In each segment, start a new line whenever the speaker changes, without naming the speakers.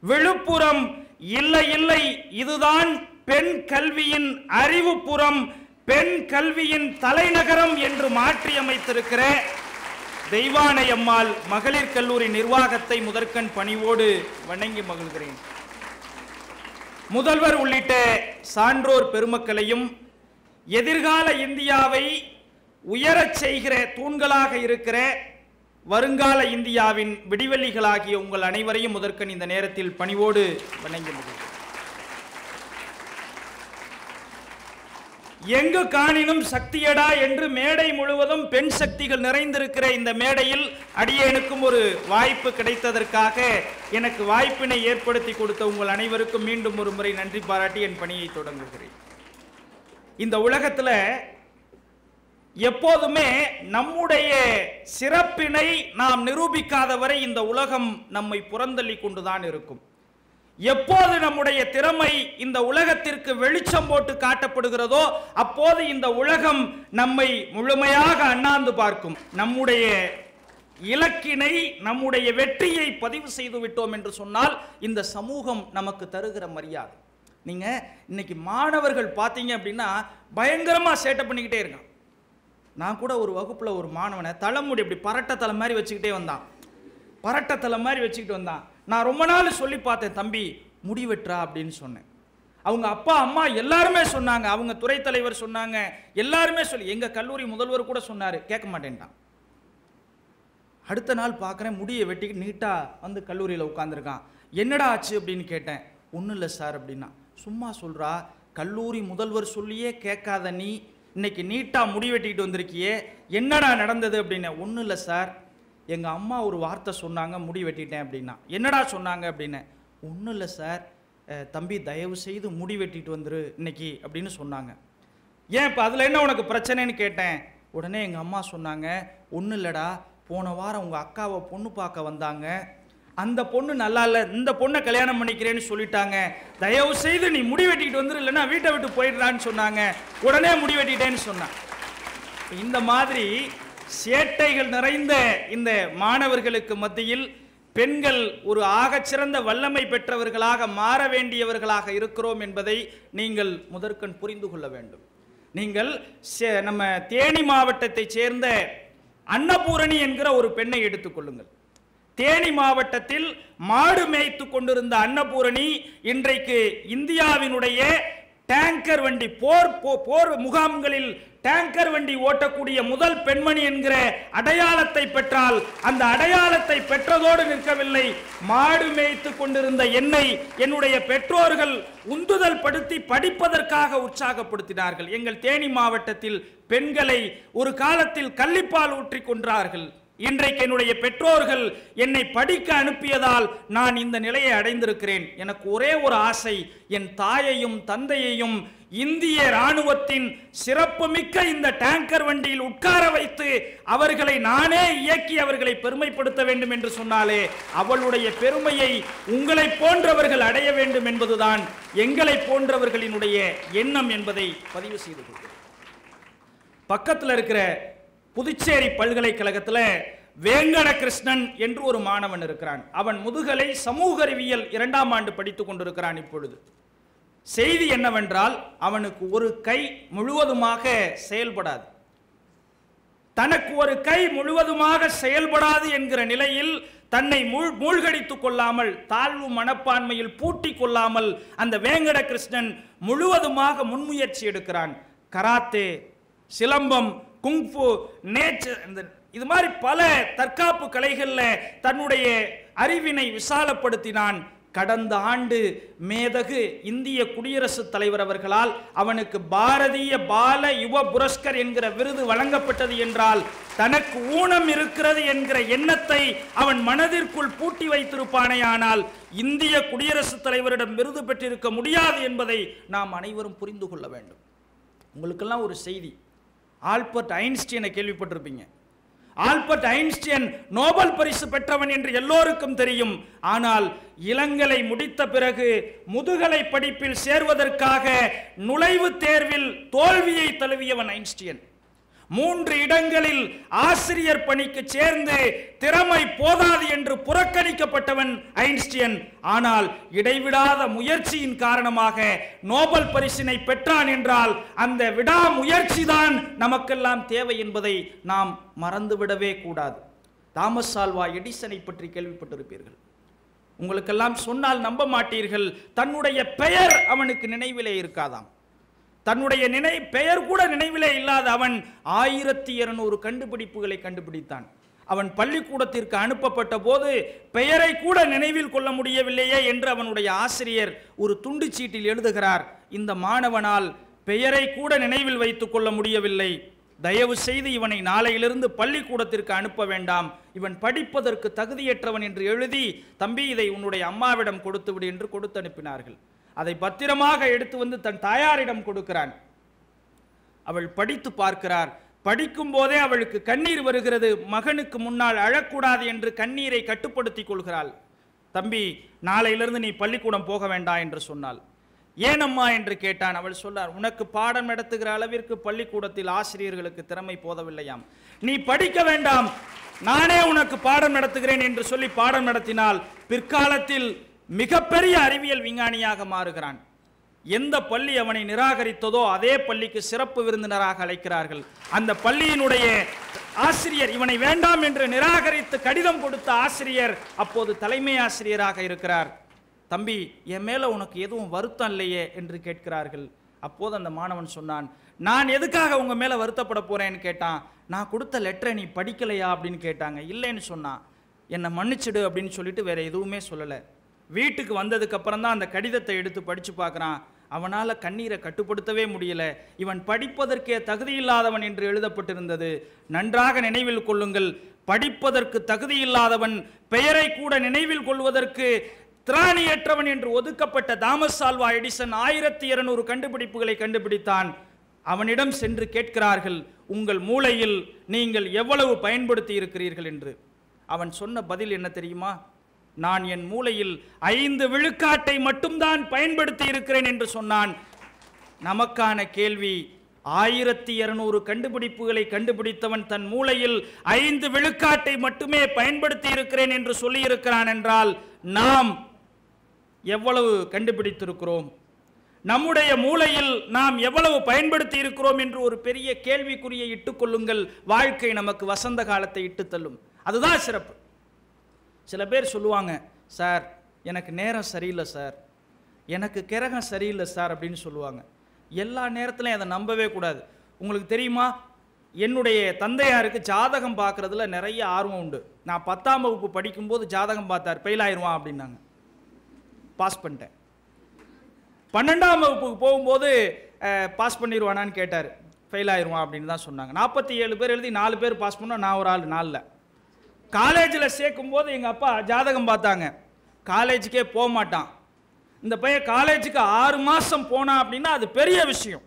விழுப்புரம் இல்லை இல்லை, இதுதான் பெண் கல்வியின் அறிவுப்புறம், பெண் கல்வியின் தலைநகரம் என்று மாற்றி அமைத்திருக்கிற தெய்வானை அம்மாள் மகளிர் கல்லூரி நிர்வாகத்தை முதற்கண் பணிவோடு வணங்கி மகிழ்கிறேன். முதல்வர் உள்ளிட்ட சான்றோர் பெருமக்களையும் எதிர்கால இந்தியாவை உயரச் செய்கிற தூண்களாக இருக்கிற வருங்கால இந்தியாவின் விடிவெள்ளிகளாகிய உங்கள் அனைவரையும் முதற்கண் இந்த நேரத்தில் பணிவோடு வணங்கி மகிழ்கிறேன். எங்கு காணினும் சக்தியடா என்று மேடை முழுவதும் பெண் சக்திகள் நிறைந்திருக்கிற இந்த மேடையில் அடியேனுக்கும் ஒரு வாய்ப்பு கிடைத்ததற்காக எனக்கு வாய்ப்பினை ஏற்படுத்தி கொடுத்த உங்கள் அனைவருக்கும் மீண்டும் ஒரு முறை நன்றி பாராட்டி என் பணியை தொடங்குகிறேன். இந்த உலகத்தில் எப்போதுமே நம்முடைய சிறப்பினை நாம் நிரூபிக்காத வரை இந்த உலகம் நம்மை புறந்தள்ளி கொண்டுதான் இருக்கும். எப்போது நம்முடைய திறமை இந்த உலகத்திற்கு வெளிச்சம் போட்டு காட்டப்படுகிறதோ அப்போது இந்த உலகம் நம்மை முழுமையாக அண்ணாந்து பார்க்கும். நம்முடைய இலக்கினை, நம்முடைய வெற்றியை பதிவு செய்து விட்டோம் என்று சொன்னால் இந்த சமூகம் நமக்கு தருகிற மரியாதை. நீங்க இன்னைக்கு மாணவர்கள் பார்த்தீங்க அப்படின்னா பயங்கரமா சேட்டை பண்ணிக்கிட்டே இருக்கான். நான் கூட ஒரு வகுப்புல ஒரு மாணவனை தலைமுடி இப்படி பரட்ட தலை மாதிரி வச்சுக்கிட்டே வந்தான். பரட்ட தலை மாதிரி வச்சுக்கிட்டு வந்தான். நான் ரொம்ப நாள் சொல்லி பார்த்தேன், தம்பி முடி வெட்டுறா அப்படின்னு சொன்னேன். அவங்க அப்பா அம்மா எல்லாருமே சொன்னாங்க, அவங்க துறை தலைவர் சொன்னாங்க, எல்லாருமே சொல்லி, எங்க கல்லூரி முதல்வர் கூட சொன்னாரு, கேட்க மாட்டேன்ட்டான். அடுத்த நாள் பார்க்குறேன் முடியை வெட்டிக்கிட்டு நீட்டா வந்து கல்லூரியில் உட்காந்துருக்கான். என்னடா ஆச்சு அப்படின்னு கேட்டேன். ஒன்றும் இல்லை சார் அப்படின்னா. சும்மா சொல்றா, கல்லூரி முதல்வர் சொல்லியே கேட்காத நீ இன்னைக்கு நீட்டா முடி வெட்டிக்கிட்டு வந்திருக்கியே, என்னடா நடந்தது அப்படின்னு. ஒன்றும் இல்லை சார், எங்கள் அம்மா ஒரு வார்த்தை சொன்னாங்க, முடி வெட்டிட்டேன் அப்படின்னா. என்னடா சொன்னாங்க அப்படின்னு. ஒன்றும் இல்லை சார், தம்பி தயவு செய்து முடி வெட்டிட்டு வந்துரு இன்னைக்கு அப்படின்னு சொன்னாங்க. ஏன் இப்போ அதில் என்ன உனக்கு பிரச்சனைன்னு கேட்டேன். உடனே எங்கள் அம்மா சொன்னாங்க, ஒன்றும் இல்லைடா, போன வாரம் உங்கள் அக்காவை பொண்ணு பார்க்க வந்தாங்க, அந்த பொண்ணு நல்லா இல்லை, இந்த பொண்ணை கல்யாணம் பண்ணிக்கிறேன்னு சொல்லிட்டாங்க, தயவு செய்து நீ முடி வெட்டிக்கிட்டு வந்துரு, இல்லைன்னா வீட்டை விட்டு போயிடுறான்னு சொன்னாங்க. உடனே முடி வெட்டிட்டேன்னு சொன்னான். இந்த மாதிரி சேட்டைகள் நிறைந்த இந்த மாணவர்களுக்கு மத்தியில் பெண்கள் ஒரு ஆகச்சிறந்த வல்லமை பெற்றவர்களாக மாற வேண்டியவர்களாக இருக்கிறோம் என்பதை நீங்கள் முதற்கண் புரிந்து கொள்ள வேண்டும். நீங்கள் நம்ம தேனி மாவட்டத்தை சேர்ந்த அன்னபூரணி என்கிற ஒரு பெண்ணை எடுத்துக்கொள்ளுங்கள். தேனி மாவட்டத்தில் மாடு மேய்த்து கொண்டிருந்த அன்னபூரணி இன்றைக்கு இந்தியாவினுடைய டேங்கர் வண்டி போர் முகாம்களில் டேங்கர் வண்டி ஓட்டக்கூடிய முதல் பெண்மணி என்கிற அடையாளத்தை பெற்றால், அந்த அடையாளத்தை பெற்றதோடு நிற்கவில்லை, மாடு மேய்த்து கொண்டிருந்த என்னை என்னுடைய பெற்றோர்கள் உந்துதல் படுத்தி படிப்பதற்காக உற்சாகப்படுத்தினார்கள். எங்கள் தேனி மாவட்டத்தில் பெண்களை ஒரு காலத்தில் கள்ளிப்பால் ஊற்றி கொன்றார்கள். இன்றைக்கு என்னுடைய பெற்றோர்கள் என்னை படிக்க அனுப்பியதால் நான் இந்த நிலையை அடைந்திருக்கிறேன். எனக்கு ஒரே ஒரு ஆசை, என் தாயையும் தந்தையையும் இந்திய ராணுவத்தின் சிறப்புமிக்க இந்த டேங்கர் வண்டியில் உட்கார வைத்து அவர்களை நானே இயக்கி அவர்களை பெருமைப்படுத்த வேண்டும் என்று சொன்னாலே அவளுடைய பெருமையை உங்களை போன்றவர்கள் அடைய வேண்டும் என்பதுதான் எங்களை போன்றவர்களினுடைய எண்ணம் என்பதை பதிவு செய்து கொள்கிறேன். பக்கத்தில் இருக்கிற புதுச்சேரி பல்கலைக்கழகத்தில் வேங்கட கிருஷ்ணன் என்று ஒரு மாணவன் இருக்கிறான். அவன் முதுகலை சமூக அறிவியல் 2ஆம் ஆண்டு படித்துக் கொண்டிருக்கிறான். இப்பொழுது செய்தி என்னவென்றால், அவனுக்கு ஒரு கை முழுவதுமாக செயல்படாது. தனக்கு ஒரு கை முழுவதுமாக செயல்படாது என்கிற நிலையில் தன்னை மூழ்கடித்துக் கொள்ளாமல், தாழ்வு மனப்பான்மையில் பூட்டிக் கொள்ளாமல் அந்த வேங்கட கிருஷ்ணன் முழுவதுமாக முன்முயற்சி எடுக்கிறான். கராத்தே, சிலம்பம், குங்ஃபு, நேச்சர், இது மாதிரி பல தற்காப்பு கலைகளில் தன்னுடைய அறிவினை விசாலப்படுத்தினான். கடந்த ஆண்டு மேதகு இந்திய குடியரசுத் தலைவர் அவர்களால் அவனுக்கு பாரதிய பால யுவ புரஸ்கர் என்கிற விருது வழங்கப்பட்டது என்றால் தனக்கு ஊனம் இருக்கிறது என்கிற எண்ணத்தை அவன் மனதிற்குள் பூட்டி வைத்திருப்பானேயானால் இந்திய குடியரசுத் தலைவரிடம் விருது பெற்றிருக்க முடியாது என்பதை நாம் அனைவரும் புரிந்து கொள்ள வேண்டும். உங்களுக்கெல்லாம் ஒரு செய்தி, ஆல்பர்ட் ஐன்ஸ்டீனை கேள்விப்பட்டிருப்பீங்க. ஆல்பர்ட் ஐன்ஸ்டீன் நோபல் பரிசு பெற்றவன் என்று எல்லோருக்கும் தெரியும். ஆனால் இளங்கலை முடித்த பிறகு முதுகலை படிப்பில் சேர்வதற்காக நுழைவுத் தேர்வில் தோல்வியை தழுவியவன் ஐன்ஸ்டீன். 3 இடங்களில் ஆசிரியர் பணிக்கு சேர்ந்து திறமை போதாது என்று புறக்கணிக்கப்பட்டவன் ஐன்ஸ்டீன். ஆனால் இடைவிடாத முயற்சியின் காரணமாக நோபல் பரிசினை பெற்றான் என்றால் அந்த விடாமுயற்சி தான் நமக்கெல்லாம் தேவை என்பதை நாம் மறந்துவிடவே கூடாது. தாமஸ் ஆல்வா எடிசனை பற்றி கேள்விப்பட்டிருப்பீர்கள். உங்களுக்கெல்லாம் சொன்னால் நம்ப மாட்டீர்கள். தன்னுடைய பெயர் அவனுக்கு நினைவிலே இருக்காதாம். தன்னுடைய பெயர் கூட நினைவிலே இல்லாத அவன் 1200 கண்டுபிடிப்புகளை கண்டுபிடித்தான். அவன் பள்ளிக்கூடத்திற்கு அனுப்பப்பட்ட போது பெயரை கூட நினைவில் கொள்ள முடியவில்லையே என்று அவனுடைய ஆசிரியர் ஒரு துண்டு சீட்டில் எழுதுகிறார், இந்த மாணவனால் பெயரை கூட நினைவில் வைத்துக் கொள்ள முடியவில்லை, தயவு செய்து இவனை நாளையிலிருந்து பள்ளிக்கூடத்திற்கு அனுப்ப வேண்டாம், இவன் படிப்பதற்கு தகுதியற்றவன் என்று எழுதி, தம்பி இதை உன்னுடைய அம்மாவிடம் கொடுத்து விடு என்று கொடுத்து அனுப்பினார்கள். அதை பத்திரமாக எடுத்து வந்து தன் தாயாரிடம் கொடுக்கிறான். அவள் படித்து பார்க்கிறார். படிக்கும் போதே அவளுக்கு கண்ணீர் வருகிறது. மகனுக்கு முன்னால் அழக்கூடாது என்று கண்ணீரை கட்டுப்படுத்திக் கொள்கிறாள். தம்பி நாளையிலிருந்து நீ பள்ளிக்கூடம் போக வேண்டாம் என்று சொன்னாள். ஏனம்மா என்று கேட்டான். அவள் சொன்னார், உனக்கு பாடம் நடத்துகிற அளவிற்கு பள்ளிக்கூடத்தில் ஆசிரியர்களுக்கு திறமை போதவில்லையாம், நீ படிக்க வேண்டாம், நானே உனக்கு பாடம் நடத்துகிறேன் என்று சொல்லி பாடம் நடத்தினால் பிற்காலத்தில் மிகப்பெரிய அறிவியல் விஞ்ஞானியாக மாறுகிறான். எந்த பள்ளி அவனை நிராகரித்ததோ அதே பள்ளிக்கு சிறப்பு விருந்தினராக அழைக்கிறார்கள். அந்த பள்ளியினுடைய ஆசிரியர் இவனை வேண்டாம் என்று நிராகரித்து கடிதம் கொடுத்த ஆசிரியர் அப்போது தலைமை ஆசிரியராக இருக்கிறார். தம்பி என் மேல உனக்கு எதுவும் வருத்தம் இல்லையே என்று கேட்கிறார்கள். அப்போது அந்த மாணவன் சொன்னான், நான் எதுக்காக உங்க மேல வருத்தப்பட போறேன்னு கேட்டான். நான் கொடுத்த லெட்டரை நீ படிக்கலையா அப்படின்னு கேட்டாங்க. இல்லைன்னு சொன்னான். என்னை மன்னிச்சிடு அப்படின்னு சொல்லிட்டு வேற எதுவுமே சொல்லலை. வீட்டுக்கு வந்ததுக்கு அப்புறம் தான் அந்த கடிதத்தை எடுத்து படிச்சு பார்க்குறான். அவனால் கண்ணீரை கட்டுப்படுத்தவே முடியல. இவன் படிப்பதற்கே தகுதியில்லாதவன் என்று எழுதப்பட்டிருந்தது. நன்றாக நினைவில் கொள்ளுங்கள், படிப்பதற்கு தகுதியில்லாதவன், பெயரை கூட நினைவில் கொள்வதற்கு திராணியற்றவன் என்று ஒதுக்கப்பட்ட தாமஸ் ஆல்வா எடிசன் 1200 கண்டுபிடிப்புகளை கண்டுபிடித்தான். அவனிடம் சென்று கேட்கிறார்கள், உங்கள் மூளையில் நீங்கள் எவ்வளவு பயன்படுத்தி இருக்கிறீர்கள் என்று. அவன் சொன்ன பதில் என்ன தெரியுமா? நான் என் மூளையில் 5 விழுக்காட்டை மட்டும்தான் பயன்படுத்தி இருக்கிறேன் என்று சொன்னான். நமக்கான கேள்வி, 1200 கண்டுபிடிப்புகளை கண்டுபிடித்தவன் தன் மூளையில் 5 விழுக்காட்டை மட்டுமே பயன்படுத்தி இருக்கிறேன் என்று சொல்லி இருக்கிறான் என்றால் நாம் எவ்வளவு கண்டுபிடித்திருக்கிறோம், நம்முடைய மூளையில் நாம் எவ்வளவு பயன்படுத்தி இருக்கிறோம் என்று ஒரு பெரிய கேள்விக்குறியை இட்டுக்கொள்ளுங்கள். வாழ்க்கை நமக்கு வசந்த காலத்தை இட்டு தள்ளும். அதுதான் சிறப்பு. சில பேர் சொல்லுவாங்க, சார் எனக்கு நேரம் சரியில்லை சார், எனக்கு கிரகம் சரியில்லை சார் அப்படின்னு சொல்லுவாங்க. எல்லா நேரத்திலையும் அதை நம்பவே கூடாது. உங்களுக்கு தெரியுமா, என்னுடைய தந்தையாருக்கு ஜாதகம் பார்க்குறதுல நிறைய ஆர்வம் உண்டு. நான் 10ஆம் வகுப்பு படிக்கும்போது ஜாதகம் பார்த்தார், ஃபெயில் ஆயிடுவான் அப்படின்னாங்க. பாஸ் பண்ணிட்டேன். 12ஆம் வகுப்புக்கு போகும்போது பாஸ் பண்ணிடுவானான்னு கேட்டார், ஃபெயில் ஆயிடுவான் அப்படின்னு தான் சொன்னாங்க. 47 பேர் எழுதி 4 பேர் பாஸ் பண்ணோம், நான் ஒரு ஆள் 4ல். காலேஜில் சேர்க்கும் போது எங்கள் அப்பா ஜாதகம் பார்த்தாங்க. காலேஜுக்கே போக மாட்டான். இந்த பையன் காலேஜுக்கு 6 மாதம் போனான் அப்படின்னா அது பெரிய விஷயம்.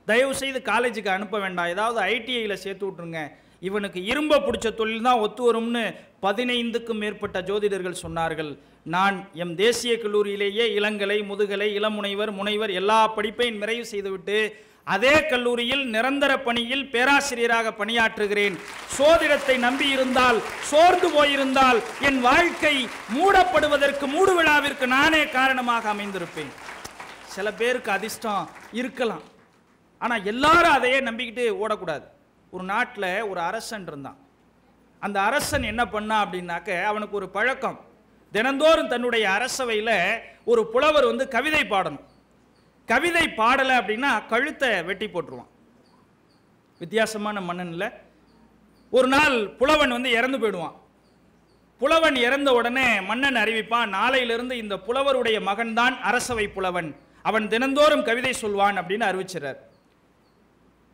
தயவு செய்து காலேஜுக்கு அனுப்ப வேண்டாம், ஏதாவது ஐடிஐயில் சேர்த்து விட்ருங்க, இவனுக்கு இரும்ப பிடிச்ச தொழில் தான் ஒத்து வரும்னு 15க்கும் மேற்பட்ட ஜோதிடர்கள் சொன்னார்கள். நான் எம் தேசிய கல்லூரியிலேயே இளங்கலை, முதுகலை, இளமுனைவர், முனைவர் எல்லா படிப்பையும் நிறைவு செய்துவிட்டு அதே கல்லூரியில் நிரந்தர பணியில் பேராசிரியராக பணியாற்றுகிறேன். சோதிடத்தை நம்பி இருந்தால், சோர்ந்து போயிருந்தால் என் வாழ்க்கை மூடப்படுவதற்கு, மூடு விழாவிற்கு நானே காரணமாக அமைந்திருப்பேன். சில பேருக்கு அதிர்ஷ்டம் இருக்கலாம், ஆனால் எல்லாரும் அதையே நம்பிக்கிட்டு ஓடக்கூடாது. ஒரு நாட்டில் ஒரு அரசன் இருந்தான். அந்த அரசன் என்ன பண்ணா அப்படின்னாக்க, அவனுக்கு ஒரு பழக்கம், தினந்தோறும் தன்னுடைய அரசவையில் ஒரு புலவர் வந்து கவிதை பாடணும். கவிதை பாடலை அப்படின்னா கழுத்தை வெட்டி போட்டுருவான். வித்தியாசமான மன்னன்ல. ஒரு நாள் புலவன் வந்து இறந்து போயிடுவான். புலவன் இறந்த உடனே மன்னன் அறிவிப்பான், நாளையிலிருந்து இந்த புலவருடைய மகன்தான் அரசவை புலவன், அவன் தினந்தோறும் கவிதை சொல்வான் அப்படின்னு அறிவிச்சிறார்.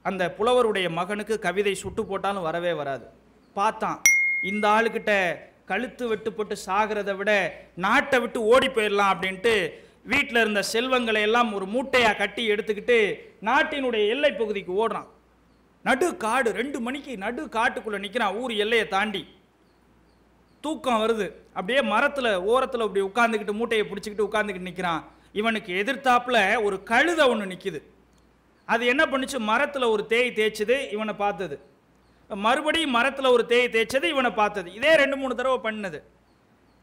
அந்த புலவருடைய மகனுக்கு கவிதை சுட்டு போட்டாலும் வரவே வராது. பார்த்தான், இந்த ஆளுக்கிட்ட கழுத்து வெட்டுப்பட்டு சாகிறத விட நாட்டை விட்டு ஓடி போயிடலாம் அப்படின்ட்டு வீட்டில் இருந்த செல்வங்களை எல்லாம் ஒரு மூட்டையாக கட்டி எடுத்துக்கிட்டு நாட்டினுடைய எல்லை பகுதிக்கு ஓடுறான். நடு காடு, 2 மணிக்கு நடு காட்டுக்குள்ளே நிற்கிறான். ஊர் எல்லையை தாண்டி தூக்கம் வருது. அப்படியே மரத்தில் ஓரத்தில் அப்படி உட்காந்துக்கிட்டு மூட்டையை பிடிச்சிக்கிட்டு உட்காந்துக்கிட்டு நிற்கிறான். இவனுக்கு எதிர்த்தாப்புல ஒரு கழுதை ஒன்று நிற்கிது. அது என்ன பண்ணுச்சு, மரத்தில் ஒரு தேய் தேய்ச்சது, இவனை பார்த்தது. மறுபடியும் மரத்தில் ஒரு தேய் தேய்ச்சது, இவனை பார்த்தது. இதே 2-3 தடவை பண்ணது.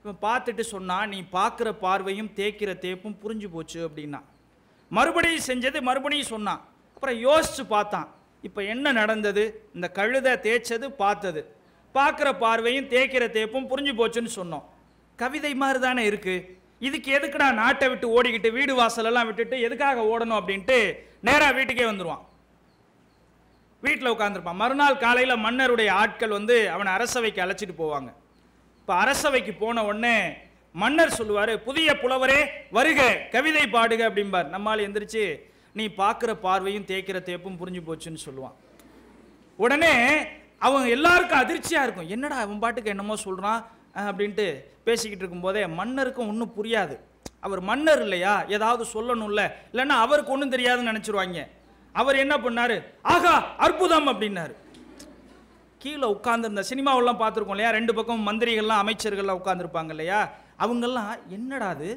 இவன் பார்த்துட்டு சொன்னா, நீ பார்க்குற பார்வையும் தேய்க்கிற தேப்பும் புரிஞ்சு போச்சு அப்படின்னா. மறுபடியும் செஞ்சது, மறுபடியும் சொன்னான். அப்புறம் யோசிச்சு பார்த்தான், இப்போ என்ன நடந்தது, இந்த கழுதை தேய்ச்சது பார்த்தது, பார்க்குற பார்வையும் தேய்க்கிற தேப்பும் புரிஞ்சு போச்சுன்னு சொன்னோம். கவிதை மாதிரி தானே இருக்கு, இதுக்கு எதுக்குடா நாட்டை விட்டு ஓடிக்கிட்டு வீடு வாசலெல்லாம் விட்டுட்டு எதுக்காக ஓடணும் அப்படின்ட்டு நேராக வீட்டுக்கே வந்துடுவான். வீட்டில் உட்காந்துருப்பான். மறுநாள் காலையில் மன்னருடைய ஆட்கள் வந்து அவனை அரசவைக்கு அழைச்சிட்டு போவாங்க. இப்போ அரசவைக்கு போன உடனே மன்னர் சொல்லுவார், புதிய புலவரே வருக, கவிதை பாடுக அப்படிம்பார். நம்மால் எந்திரிச்சு, நீ பார்க்குற பார்வையும் தேய்க்கிற தேப்பும் புரிஞ்சு போச்சுன்னு சொல்லுவான். உடனே அவங்க எல்லாருக்கும் அதிர்ச்சியாக இருக்கும், என்னடா அவன் பாட்டுக்கு என்னமோ சொல்கிறான் அப்படின்ட்டு பேசிக்கிட்டு இருக்கும்போதே மன்னருக்கும் ஒன்றும் புரியாது. அவர் மன்னர் இல்லையா, ஏதாவது சொல்லணும்ல, இல்லைன்னா அவருக்கு ஒன்றும் தெரியாதுன்னு நினச்சிருவாங்க. அவர் என்ன பண்ணார், ஆகா அற்புதம் அப்படின்னாரு. கீழே உட்காந்துருந்த சினிமாவெல்லாம் பார்த்துருக்கோம் இல்லையா, 2 பக்கம் மந்திரிகள்லாம் அமைச்சர்கள்லாம் உட்காந்துருப்பாங்க இல்லையா, அவங்கெல்லாம் என்னடாது,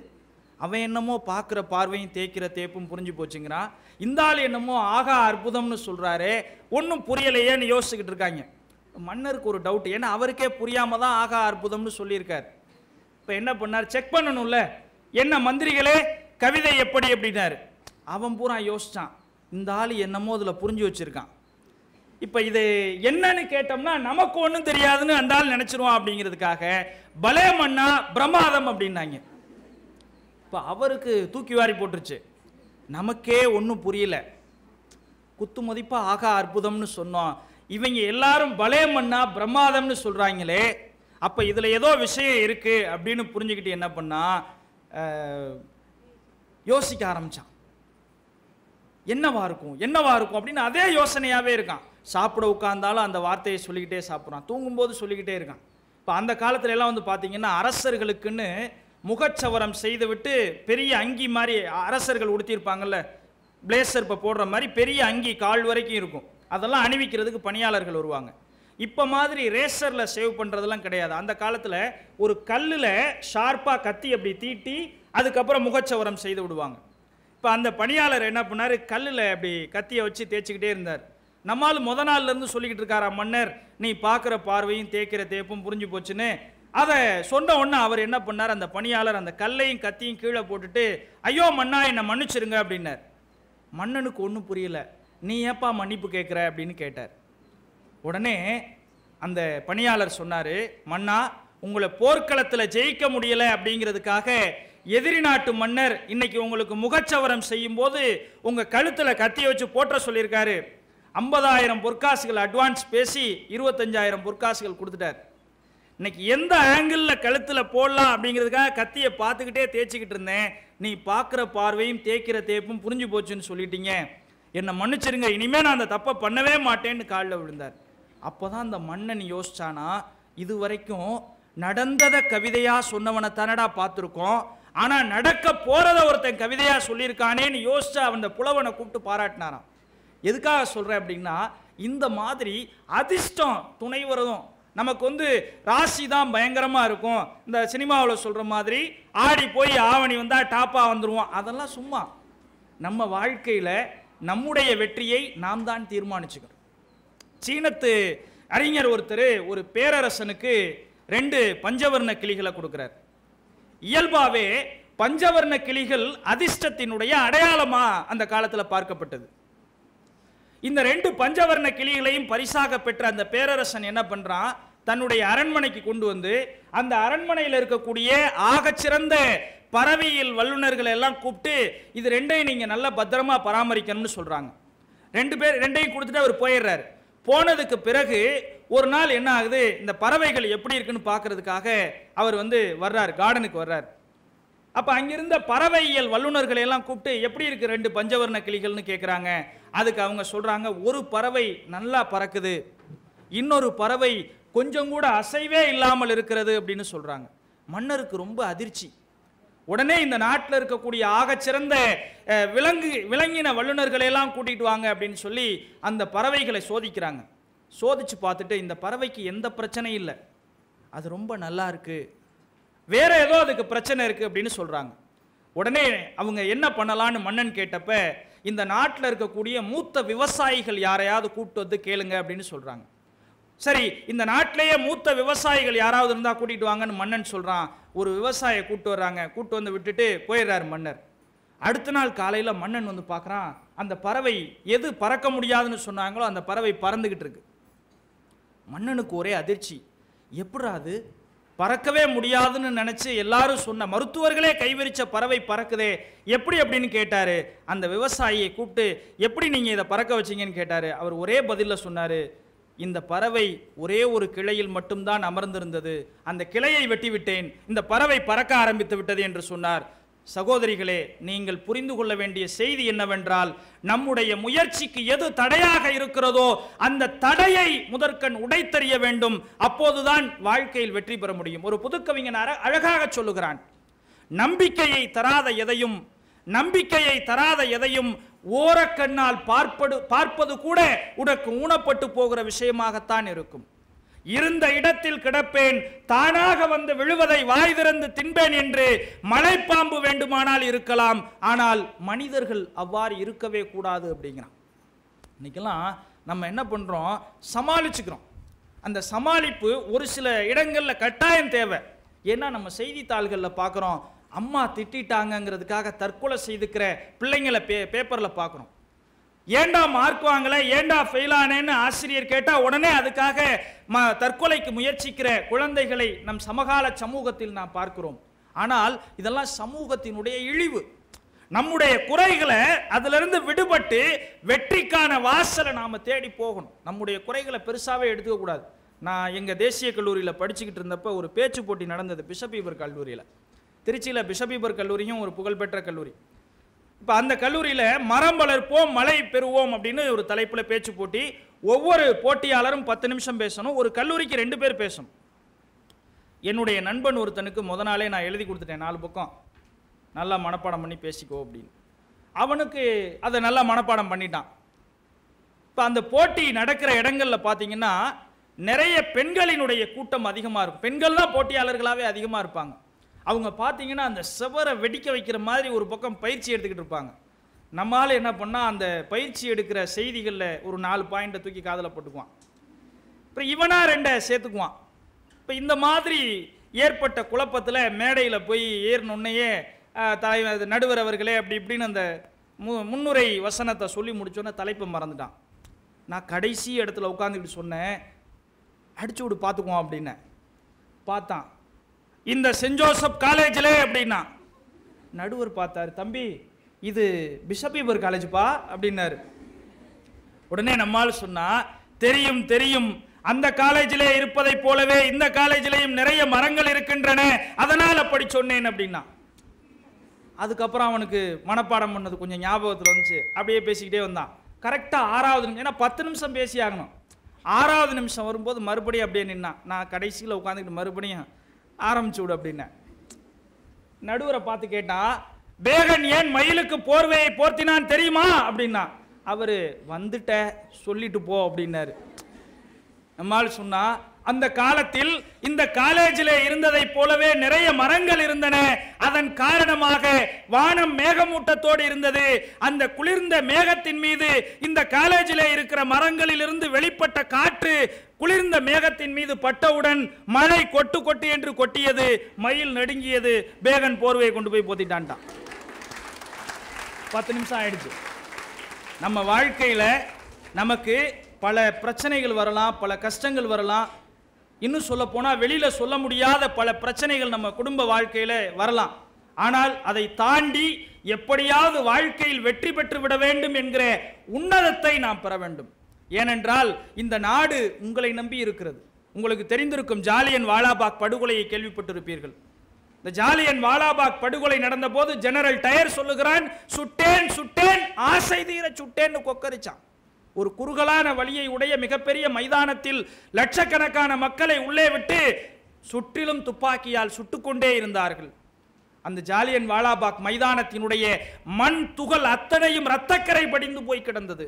அவன் என்னமோ பார்க்குற பார்வையும் தேய்க்கிற தேப்பும் புரிஞ்சு போச்சுங்கிறான், இந்த ஆள் என்னமோ ஆகா அற்புதம்னு சொல்கிறாரு, ஒன்றும் புரியலையேன்னு யோசிச்சுக்கிட்டு இருக்காங்க. மன்னருக்கு ஒரு டவுட், ஏன்னா அவருக்கே புரியாமல் தான் ஆகா அற்புதம்னு சொல்லியிருக்கார். இப்போ என்ன பண்ணார், செக் பண்ணணும்ல, என்ன மந்திரிகளே கவிதை எப்படி அப்படின்னாரு. அவன் பூரா யோசிச்சான், இந்த ஆள் என்னமோ அதில் புரிஞ்சு வச்சிருக்கான். இப்போ இது என்னன்னு கேட்டோம்னா நமக்கு ஒன்றும் தெரியாதுன்னு அந்த ஆள் நினச்சிருவான் அப்படிங்கிறதுக்காக பலே மன்னா பிரமாதம் அப்படின்னாங்க. இப்போ அவருக்கு தூக்கி வாரி போட்டுருச்சு, நமக்கே ஒன்றும் புரியல, குத்து மதிப்பாக ஆகா அற்புதம்னு சொன்னோம், இவங்க எல்லாரும் பலே மன்னா பிரமாதம்னு சொல்கிறாங்களே, அப்போ இதில் ஏதோ விஷயம் இருக்குது அப்படின்னு புரிஞ்சுக்கிட்டு என்ன பண்ணா, யோசிக்க ஆரம்பித்தான். என்னவா இருக்கும் என்னவா இருக்கும் அப்படின்னு அதே யோசனையாகவே இருக்கான். சாப்பிட உட்கார்ந்தாலும் அந்த வார்த்தையை சொல்லிக்கிட்டே சாப்பிட்றான், தூங்கும்போது சொல்லிக்கிட்டே இருக்கான். இப்போ அந்த காலத்துல எல்லாம் வந்து பார்த்தீங்கன்னா அரசர்களுக்குன்னு முகச்சவரம் செய்து விட்டு பெரிய அங்கி மாதிரி அரசர்கள் உடுத்தியிருப்பாங்கல்ல, பிளேசர் இப்போ போடுற மாதிரி பெரிய அங்கி கால் வரைக்கும் இருக்கும், அதெல்லாம் அணிவிக்கிறதுக்கு பணியாளர்கள் வருவாங்க. இப்போ மாதிரி ரேசரில் சேவ் பண்ணுறதெல்லாம் கிடையாது. அந்த காலத்தில் ஒரு கல்லில் ஷார்ப்பாக கத்தி அப்படி தீட்டி அதுக்கப்புறம் முகச்சவரம் செய்து விடுவாங்க. இப்போ அந்த பணியாளர் என்ன பண்ணார், கல்லில் அப்படி கத்தியை வச்சு தேய்ச்சிக்கிட்டே இருந்தார். நம்மால் முத நாள்லேருந்து சொல்லிக்கிட்டு இருக்காரா மன்னர், நீ பார்க்குற பார்வையும் தேய்க்கிற தேப்பும் புரிஞ்சு போச்சுன்னு. அதை சொன்ன உடனே அவர் என்ன பண்ணார், அந்த பணியாளர் அந்த கல்லையும் கத்தியும் கீழே போட்டுட்டு, ஐயோ மன்னா என்னை மன்னிச்சிருங்க அப்படின்னார். மன்னனுக்கு ஒன்றும் புரியல, நீ ஏப்பா மன்னிப்பு கேட்குற அப்படின்னு கேட்டார். உடனே அந்த பணியாளர் சொன்னார், மன்னா உங்களை போர்க்களத்தில் ஜெயிக்க முடியலை அப்படிங்கிறதுக்காக எதிரி நாட்டு மன்னர் இன்னைக்கு உங்களுக்கு முகச்சவரம் செய்யும் போது உங்கள் கழுத்தில் கத்தியை வச்சு போற்ற சொல்லியிருக்காரு. 50,000 பொற்காசுகள் அட்வான்ஸ் பேசி 25,000 பொற்காசுகள் கொடுத்துட்டார். இன்னைக்கு எந்த ஆங்கிளில் கழுத்தில் போடலாம் அப்படிங்கிறதுக்காக கத்தியை பார்த்துக்கிட்டே தேய்ச்சிக்கிட்டு இருந்தேன், நீ பார்க்குற பார்வையும் தேய்க்கிற தேப்பும் புரிஞ்சு போச்சுன்னு சொல்லிட்டீங்க, என்னை மன்னிச்சிருங்க, இனிமேல் நான் அந்த தப்பை பண்ணவே மாட்டேன்னு காலில் விழுந்தார். அப்போ தான் அந்த மன்னன் யோசிச்சானா, இது வரைக்கும் நடந்ததை கவிதையாக சொன்னவனை தானடா பார்த்துருக்கோம், ஆனால் நடக்க போகிறத ஒருத்தன் கவிதையாக சொல்லியிருக்கானேன்னு யோசிச்சா அந்த புலவனை கூப்பிட்டு பாராட்டினாராம். எதுக்காக சொல்கிறேன் அப்படின்னா, இந்த மாதிரி அதிர்ஷ்டம் துணை வரதும் நமக்கு வந்து ராசி தான் பயங்கரமாக இருக்கும். இந்த சினிமாவில் சொல்கிற மாதிரி ஆடி போய் ஆவணி வந்தால் டாப்பாக வந்துடுவோம், அதெல்லாம் சும்மா. நம்ம வாழ்க்கையில் நம்முடைய வெற்றியை நாம் தான் தீர்மானிச்சுக்கிறோம். சீனத்து அறிஞர் ஒருத்தர் ஒரு பேரரசனுக்கு 2 பஞ்சவர்ண கிளிகளை கொடுக்குறார். இயல்பாகவே பஞ்சவர்ண கிளிகள் அதிர்ஷ்டத்தினுடைய அடையாளமா அந்த காலத்தில் பார்க்கப்பட்டது. இந்த 2 பஞ்சவர்ண கிளிகளையும் பரிசாக பெற்ற அந்த பேரரசன் என்ன பண்றான், தன்னுடைய அரண்மனைக்கு கொண்டு வந்து அந்த அரண்மனையில் இருக்கக்கூடிய ஆகச்சிறந்த பறவையியல் வல்லுநர்களை எல்லாம் கூப்பிட்டு இது 2ஐயும் நீங்க நல்லா பத்திரமா பராமரிக்கணும்னு சொல்றாங்க. 2யும் கொடுத்துட்டு அவர் போயிடுறாரு. போனதுக்கு பிறகு ஒரு நாள் என்ன ஆகுது, இந்த பறவைகள் எப்படி இருக்குன்னு பார்க்கறதுக்காக அவர் வந்து வர்றார், கார்டனுக்கு வர்றார். அப்போ அங்கிருந்த பறவையியல் வல்லுநர்களை எல்லாம் கூப்பிட்டு எப்படி இருக்கு 2 பஞ்சவர்ண கிளிகள்னு கேட்குறாங்க. அதுக்கு அவங்க சொல்றாங்க, ஒரு பறவை நல்லா பறக்குது, இன்னொரு பறவை கொஞ்சம் கூட அசைவே இல்லாமல் இருக்கிறது அப்படின்னு சொல்றாங்க. மன்னருக்கு ரொம்ப அதிர்ச்சி. உடனே இந்த நாட்டில் இருக்கக்கூடிய ஆகச்சிறந்த விலங்கின வல்லுநர்களை எல்லாம் கூட்டிட்டு வாங்க அப்படின்னு சொல்லி அந்த பறவைகளை சோதிக்கிறாங்க. சோதிச்சு பார்த்துட்டு இந்த பறவைக்கு எந்த பிரச்சனையும் இல்லை, அது ரொம்ப நல்லா இருக்கு, வேற ஏதோ அதுக்கு பிரச்சனை இருக்கு அப்படின்னு சொல்றாங்க. உடனே அவங்க என்ன பண்ணலான்னு மன்னன் கேட்டப்ப, இந்த நாட்டில் இருக்கக்கூடிய மூத்த விவசாயிகள் யாரையாவது கூப்பிட்டு வந்து கேளுங்க அப்படின்னு சொல்றாங்க. சரி, இந்த நாட்டிலேயே மூத்த விவசாயிகள் யாராவது இருந்தால் கூட்டிட்டு வாங்கன்னு மன்னன் சொல்றான். ஒரு விவசாயியை கூப்பிட்டு வர்றாங்க. கூப்பிட்டு வந்து விட்டுட்டு போயிடுறாரு மன்னர். அடுத்த நாள் காலையில் மன்னன் வந்து பார்க்குறான், அந்த பறவை எது பறக்க முடியாதுன்னு சொன்னாங்களோ அந்த பறவை பறந்துகிட்டு இருக்கு. மன்னனுக்கு ஒரே அதிர்ச்சி. எப்படா அது பறக்கவே முடியாதுன்னு நினைச்சு எல்லாரும் சொன்ன மருத்துவர்களே கைவிரிச்ச பறவை பறக்குதே எப்படி அப்படின்னு கேட்டாரு. அந்த விவசாயியை கூப்பிட்டு எப்படி நீங்க இதை பறக்க வச்சீங்கன்னு கேட்டாரு. அவர் ஒரே பதில சொன்னாரு, இந்த பறவை ஒரே ஒரு கிளையில் மட்டும்தான் அமர்ந்திருந்தது, அந்த கிளையை வெட்டிவிட்டேன், இந்த பறவை பறக்க ஆரம்பித்து விட்டது என்று சொன்னார். சகோதரிகளே, நீங்கள் புரிந்து கொள்ள வேண்டிய செய்தி என்னவென்றால், நம்முடைய முயற்சிக்கு எது தடையாக இருக்கிறதோ அந்த தடையை முதற்கண் உடைத்தறிய வேண்டும். அப்போதுதான் வாழ்க்கையில் வெற்றி பெற முடியும். ஒரு புதுக்கவிஞன் அழகாக சொல்லுகிறான், நம்பிக்கையை தராத எதையும் ஓரக்கண்ணால் பார்ப்பது கூட உனக்கு ஊனப்பட்டு போகிற விஷயமாகத்தான் இருக்கும். இருந்த இடத்தில் கிடப்பேன், தானாக வந்து விழுவதை வாய் திறந்து தின்பேன் என்று மலைப்பாம்பு வேண்டுமானால் இருக்கலாம், ஆனால் மனிதர்கள் அவ்வாறு இருக்கவே கூடாது அப்படிங்கிறான். இன்னைக்கெல்லாம் நம்ம என்ன பண்றோம், சமாளிச்சுக்கிறோம். அந்த சமாளிப்பு ஒரு சில இடங்களில் கட்டாயம் தேவை. ஏன்னா நம்ம செய்தித்தாள்களில் பார்க்குறோம், அம்மா திட்டாங்கிறதுக்காக தற்கொலை செய்துக்கிற பிள்ளைங்களை பேப்பரில் பார்க்குறோம். ஏண்டா மார்க் வாங்கல, ஏண்டா ஃபெயில் ஆனேன்னு ஆசிரியர் கேட்டால் உடனே அதுக்காக தற்கொலைக்கு முயற்சிக்கிற குழந்தைகளை நம் சமகால சமூகத்தில் நாம் பார்க்கிறோம். ஆனால் இதெல்லாம் சமூகத்தினுடைய இழிவு. நம்முடைய குறைகளை அதிலிருந்து விடுபட்டு வெற்றிக்கான வாசலை நாம் தேடி போகணும். நம்முடைய குறைகளை பெருசாகவே எடுத்துக்கக்கூடாது. நான் எங்கள் தேசிய கல்லூரியில் படிச்சுக்கிட்டு இருந்தப்போ ஒரு பேச்சு போட்டி நடந்தது பிஷப் ஈபர் கல்லூரியில். திருச்சியில் பிஷப் ஈபர் கல்லூரியும் ஒரு புகழ்பெற்ற கல்லூரி. இப்போ அந்த கல்லூரியில் மரம் வளர்ப்போம் மழை பெறுவோம் அப்படின்னு ஒரு தலைப்பில் பேச்சு போட்டி. ஒவ்வொரு போட்டியாளரும் 10 நிமிஷம் பேசணும். ஒரு கல்லூரிக்கு 2 பேர் பேசணும். என்னுடைய நண்பன் ஒருத்தனுக்கு முத நாளே நான் எழுதி கொடுத்துட்டேன், 4 பக்கம் நல்லா மனப்பாடம் பண்ணி பேசிக்கோ அப்படின்னு. அவனுக்கு அதை நல்லா மனப்பாடம் பண்ணிட்டான். இப்போ அந்த போட்டி நடக்கிற இடங்களில் பார்த்தீங்கன்னா நிறைய பெண்களினுடைய கூட்டம் அதிகமாக இருக்கும். பெண்கள் தான் போட்டியாளர்களாகவே அதிகமாக இருப்பாங்க. அவங்க பார்த்தீங்கன்னா அந்த செவரை வெடிக்க வைக்கிற மாதிரி ஒரு பக்கம் பயிற்சி எடுத்துக்கிட்டு இருப்பாங்க. நம்மளால என்ன பண்ணால் அந்த பயிற்சி எடுக்கிற செய்திகளில் ஒரு 4 பாயிண்ட்டை தூக்கி காதில் போட்டுக்குவான். அப்புறம் இவனா 2 சேர்த்துக்குவான். இப்போ இந்த மாதிரி ஏற்பட்ட குழப்பத்தில் மேடையில் போய் ஏறினொன்னையே தலைவர் நடுவர் அவர்களே அப்படி இப்படின்னு அந்த முன்னுரை வசனத்தை சொல்லி முடிச்சோன்னே தலைப்பை மறந்துட்டான். நான் கடைசி இடத்துல உட்காந்துக்கிட்டு சொன்னேன், அடிச்சு விடு பார்த்துக்குவோம் அப்படின்னு. பார்த்தான், இந்த சென்ட் ஜோசப் காலேஜில் அப்படின்னா. நடுவர் பார்த்தாரு, தம்பி இது பிஷப் ஈபர் காலேஜ்ப்பா அப்படின்னாரு. உடனே நம்மால் சொன்னா, தெரியும் தெரியும், அந்த காலேஜிலே இருப்பதை போலவே இந்த காலேஜிலேயும் நிறைய மரங்கள் இருக்கின்றன, அதனால் அப்படி சொன்னேன் அப்படின்னா. அதுக்கப்புறம் அவனுக்கு மனப்பாடம் பண்ணது கொஞ்சம் ஞாபகத்தில் வந்துச்சு. அப்படியே பேசிக்கிட்டே வந்தான். கரெக்டாக 6வது நிமிஷம், ஏன்னா 10 நிமிஷம் பேசி ஆகணும். 6வது நிமிஷம் வரும்போது மறுபடியும் அப்படியே நின்னான். நான் கடைசியில் உட்காந்துக்கிட்டு மறுபடியும் ஆரம்பிச்சு விடு அப்படின்ன. நடுவரை பார்த்து கேட்டா, பேகன் ஏன் மயிலுக்கு போர்வையை போர்த்தினான் தெரியுமா அப்படின்னா. அவரு வந்துட்ட சொல்லிட்டு போ அப்படின்னாரு. நம்மால் சொன்னா, அந்த காலத்தில் இந்த காலேஜிலே இருந்ததை போலவே நிறைய மரங்கள் இருந்தன. அதன் காரணமாக வானம் மேகமூட்டத்தோடு இருந்தது. அந்த குளிர்ந்த மேகத்தின் மீது இந்த காலேஜிலே இருக்கிற மரங்களில் இருந்து வெளிப்பட்ட காற்று குளிர்ந்த மேகத்தின் மீது பட்டவுடன் மழை கொட்டு கொட்டு என்று கொட்டியது, மயில் நடுங்கியது, பேகன் போர்வையை கொண்டு போய் போத்திட்டான்ட்டான். 10 நிமிஷம் ஆயிடுச்சு. நம்ம வாழ்க்கையில நமக்கு பல பிரச்சனைகள் வரலாம், பல கஷ்டங்கள் வரலாம். இன்னும் சொல்ல போனா வெளியில சொல்ல முடியாத பல பிரச்சனைகள் நம்ம குடும்ப வாழ்க்கையில வரலாம். ஆனால் அதை தாண்டி எப்படியாவது வாழ்க்கையில் வெற்றி பெற்று விட வேண்டும் என்கிற உன்னதத்தை நாம் பெற வேண்டும். ஏனென்றால் இந்த நாடு உங்களை நம்பி இருக்கிறது. உங்களுக்கு தெரிந்திருக்கும் ஜாலியன் வாலாபாக் படுகொலையை கேள்விப்பட்டிருப்பீர்கள். இந்த ஜாலியன் வாலாபாக் படுகொலை நடந்த போது ஜெனரல் டயர் சொல்லுகிறான், சுட்டேன் சுட்டேன் ஆசை தீர சுட்டேன்னு கொக்கரிச்சான். ஒரு குறுகலான வழியை உடைய மிகப்பெரிய மைதானத்தில் லட்சக்கணக்கான மக்களை உள்ளே விட்டு சுற்றிலும் துப்பாக்கியால் சுட்டுக்கொண்டே இருந்தார்கள். அந்த ஜாலியன் வாலாபாக் மைதானத்தினுடைய மண் துகள் அத்தனையும் இரத்தக்கரை படிந்து போய் கிடந்தது.